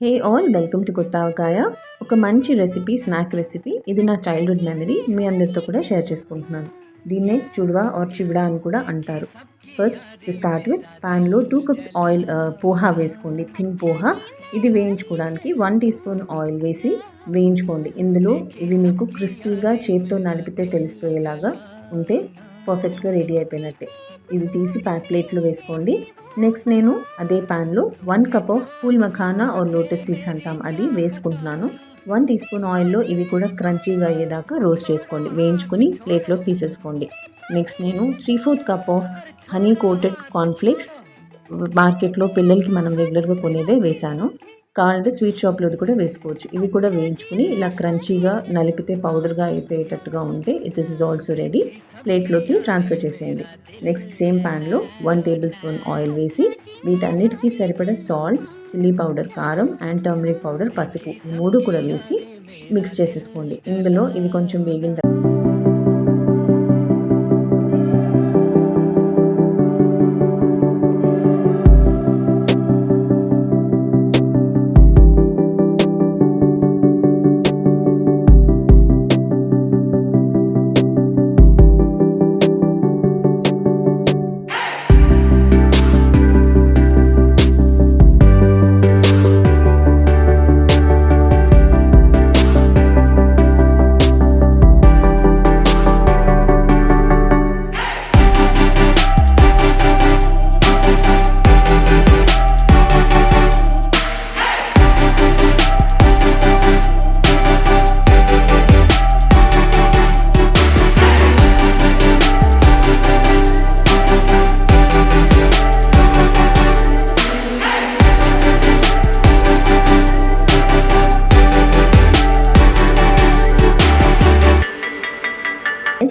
Hey all, welcome to కొత్త ఆవకాయ. ఒక మంచి రెసిపీ, స్నాక్ రెసిపీ. ఇది నా చైల్డ్హుడ్ మెమరీ, మీ అందరితో కూడా షేర్ చేసుకుంటున్నాను. దీన్నే చుడవా ఆర్ చివడా అని కూడా అంటారు. ఫస్ట్ టు స్టార్ట్ విత్, ప్యాన్లో 2 కప్స్ ఆయిల్ పోహా వేసుకోండి, థిన్ పోహా. ఇది వేయించుకోవడానికి 1 టీ స్పూన్ ఆయిల్ వేసి వేయించుకోండి. ఇందులో ఇవి మీకు క్రిస్పీగా చేత్తో నలిపితే తెలిసిపోయేలాగా ఉంటే పర్ఫెక్ట్గా రెడీ అయిపోయినట్టే. ఇది తీసి ప్లేట్లో వేసుకోండి. నెక్స్ట్ నేను అదే ప్యాన్లో 1 cup of phool makhana or lotus seeds అంటాం, అది వేసుకుంటున్నాను. 1 టీ స్పూన్ ఆయిల్లో ఇవి కూడా క్రంచీగా అయ్యేదాకా రోస్ట్ చేసుకోండి, వేయించుకుని ప్లేట్లో తీసేసుకోండి. నెక్స్ట్ నేను 3/4 cup of honey coated cornflakes, మార్కెట్లో పిల్లలకి మనం రెగ్యులర్గా కొనేదే వేసాను. కావాలంటే స్వీట్ షాప్లోది కూడా వేసుకోవచ్చు. ఇవి కూడా వేయించుకుని ఇలా క్రంచీగా నలిపితే పౌడర్గా అయిపోయేటట్టుగా ఉంటే దిస్ ఇస్ ఆల్సో రెడీ. ప్లేట్లోకి ట్రాన్స్ఫర్ చేసేయండి. నెక్స్ట్ సేమ్ ప్యాన్లో 1 టేబుల్ స్పూన్ ఆయిల్ వేసి వీటన్నిటికీ సరిపడా సాల్ట్, చిల్లీ పౌడర్, కారం అండ్ టర్మరిక్ పౌడర్, పసుపు, ఈ 3 కూడా వేసి మిక్స్ చేసేసుకోండి. ఇందులో ఇవి కొంచెం వేగిన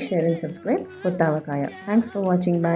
share and subscribe. Kotta Avakaya. Thanks for watching. Bye.